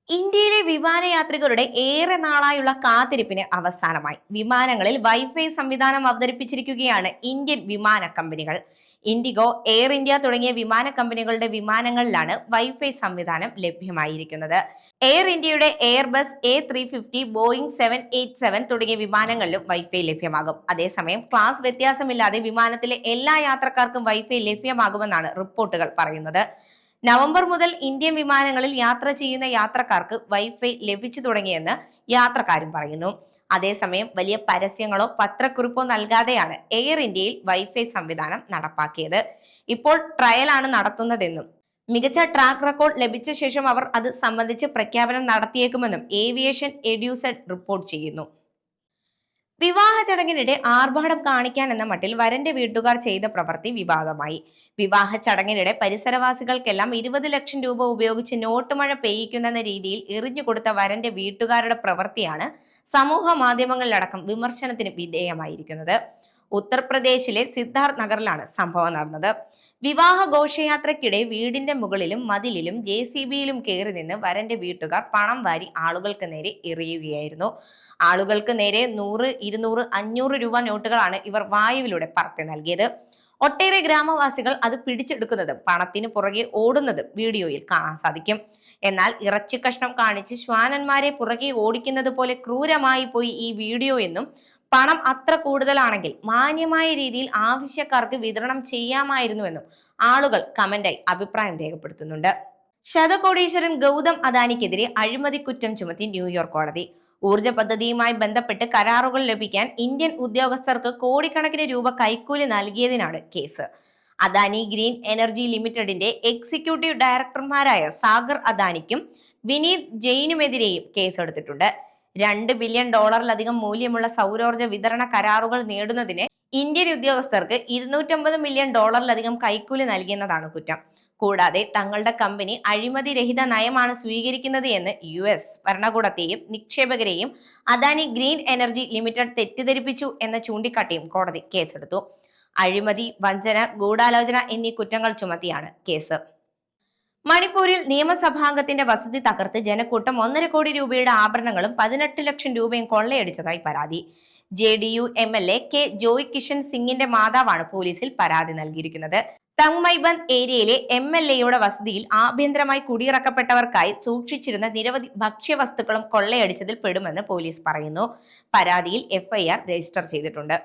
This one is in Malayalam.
ഇന്ത്യയിലെ വിമാനയാത്രികരുടെ ഏറെ നാളായുള്ള കാത്തിരിപ്പിന് അവസാനമായി. വിമാനങ്ങളിൽ വൈഫൈ സംവിധാനം അവതരിപ്പിച്ചിരിക്കുകയാണ് ഇന്ത്യൻ വിമാന കമ്പനികൾ. ഇൻഡിഗോ, എയർ ഇന്ത്യ തുടങ്ങിയ വിമാന കമ്പനികളുടെ വിമാനങ്ങളിലാണ് വൈഫൈ സംവിധാനം ലഭ്യമായിരിക്കുന്നത്. എയർ ഇന്ത്യയുടെ എയർബസ് A350, ബോയിങ് 787 തുടങ്ങിയ വിമാനങ്ങളിലും വൈഫൈ ലഭ്യമാകും. അതേസമയം ക്ലാസ് വ്യത്യാസമില്ലാതെ വിമാനത്തിലെ എല്ലാ യാത്രക്കാർക്കും വൈഫൈ ലഭ്യമാകുമെന്നാണ് റിപ്പോർട്ടുകൾ പറയുന്നത്. നവംബർ മുതൽ ഇന്ത്യൻ വിമാനങ്ങളിൽ യാത്ര ചെയ്യുന്ന യാത്രക്കാർക്ക് വൈഫൈ ലഭിച്ചു തുടങ്ങിയെന്ന് യാത്രക്കാരും പറയുന്നു. അതേസമയം വലിയ പരസ്യങ്ങളോ പത്രക്കുറിപ്പോ നൽകാതെയാണ് എയർ ഇന്ത്യയിൽ വൈഫൈ സംവിധാനം നടപ്പാക്കിയത്. ഇപ്പോൾ ട്രയലാണ് നടത്തുന്നതെന്നും മികച്ച ട്രാക്ക് റെക്കോർഡ് ലഭിച്ച ശേഷം അവർ അത് സംബന്ധിച്ച് പ്രഖ്യാപനം നടത്തിയേക്കുമെന്നും ഏവിയേഷൻ എഡ്യൂസെഡ് റിപ്പോർട്ട് ചെയ്യുന്നു. വിവാഹ ചടങ്ങിനിടെ ആർഭാടം കാണിക്കാൻ എന്ന മട്ടിൽ വരന്റെ വീട്ടുകാർ ചെയ്ത പ്രവൃത്തി വിവാദമായി. വിവാഹ ചടങ്ങിനിടെ പരിസരവാസികൾക്കെല്ലാം 20 ലക്ഷം രൂപ ഉപയോഗിച്ച് നോട്ടുമഴ പെയ്യിക്കുന്ന രീതിയിൽ എറിഞ്ഞുകൊടുത്ത വരന്റെ വീട്ടുകാരുടെ പ്രവൃത്തിയാണ് സമൂഹ മാധ്യമങ്ങളിലടക്കം വിമർശനത്തിന് വിധേയമായിരിക്കുന്നത്. ഉത്തർപ്രദേശിലെ സിദ്ധാർത്ഥ് നഗറിലാണ് സംഭവം നടന്നത്. വിവാഹ ഘോഷയാത്രയ്ക്കിടെ വീടിന്റെ മുകളിലും മതിലിലും JCBയിലും കയറി നിന്ന് വരന്റെ വീട്ടുകാർ പണം വാരി ആളുകൾക്ക് നേരെ എറിയുകയായിരുന്നു. ആളുകൾക്ക് നേരെ 100, 200, 500 രൂപ നോട്ടുകളാണ് ഇവർ വായുവിലൂടെ പറത്തി നൽകിയത്. ഒട്ടേറെ ഗ്രാമവാസികൾ അത് പിടിച്ചെടുക്കുന്നതും പണത്തിന് പുറകെ ഓടുന്നതും വീഡിയോയിൽ കാണാൻ സാധിക്കും. എന്നാൽ ഇറച്ചി കഷ്ണം കാണിച്ച് ശ്വാനന്മാരെ പുറകെ ഓടിക്കുന്നത് പോലെ ക്രൂരമായി പോയി ഈ വീഡിയോ എന്നും പണം അത്ര കൂടുതലാണെങ്കിൽ മാന്യമായ രീതിയിൽ ആവശ്യക്കാർക്ക് വിതരണം ചെയ്യാമായിരുന്നുവെന്നും ആളുകൾ കമന്റായി അഭിപ്രായം രേഖപ്പെടുത്തുന്നുണ്ട്. ശതകോടീശ്വരൻ ഗൗതം അദാനിക്കെതിരെ അഴിമതി കുറ്റം ചുമത്തി ന്യൂയോർക്ക് കോടതി. ഊർജ പദ്ധതിയുമായി ബന്ധപ്പെട്ട് കരാറുകൾ ലഭിക്കാൻ ഇന്ത്യൻ ഉദ്യോഗസ്ഥർക്ക് കോടിക്കണക്കിന് രൂപ കൈക്കൂലി നൽകിയതിനാണ് കേസ്. അദാനി ഗ്രീൻ എനർജി ലിമിറ്റഡിന്റെ എക്സിക്യൂട്ടീവ് ഡയറക്ടർമാരായ സാഗർ അദാനിക്കും വിനീത് ജെയിനുമെതിരെയും കേസെടുത്തിട്ടുണ്ട്. $2 ബില്യൺ മൂല്യമുള്ള സൗരോർജ വിതരണ കരാറുകൾ നേടുന്നതിന് ഇന്ത്യൻ ഉദ്യോഗസ്ഥർക്ക് $250 മില്യൺ കൈക്കൂലി നൽകിയെന്നതാണ് കുറ്റം. കൂടാതെ തങ്ങളുടെ കമ്പനി അഴിമതി രഹിത നയമാണ് സ്വീകരിക്കുന്നത് എന്ന് US ഭരണകൂടത്തെയും നിക്ഷേപകരെയും അദാനി ഗ്രീൻ എനർജി ലിമിറ്റഡ് തെറ്റിദ്ധരിപ്പിച്ചു എന്ന ചൂണ്ടിക്കാട്ടിയും കോടതി കേസെടുത്തു. അഴിമതി, വഞ്ചന, ഗൂഢാലോചന എന്നീ കുറ്റങ്ങൾ ചുമത്തിയാണ് കേസ്. മണിപ്പൂരിൽ നിയമസഭാംഗത്തിന്റെ വസതി തകർത്ത് ജനക്കൂട്ടം 1.5 കോടി രൂപയുടെ ആഭരണങ്ങളും 18 ലക്ഷം രൂപയും കൊള്ളയടിച്ചതായി പരാതി. JDU MLA K Joy Kishan സിംഗിന്റെ മാതാവാണ് പോലീസിൽ പരാതി നൽകിയിരിക്കുന്നത്. തങ്മൈബന്ദ് ഏരിയയിലെ MLAയുടെ വസതിയിൽ ആഭ്യന്തരമായി കുടിയിറക്കപ്പെട്ടവർക്കായി സൂക്ഷിച്ചിരുന്ന നിരവധി ഭക്ഷ്യവസ്തുക്കളും കൊള്ളയടിച്ചതിൽ പെടുമെന്ന് പോലീസ് പറയുന്നു. പരാതിയിൽ FIR രജിസ്റ്റർ ചെയ്തിട്ടുണ്ട്.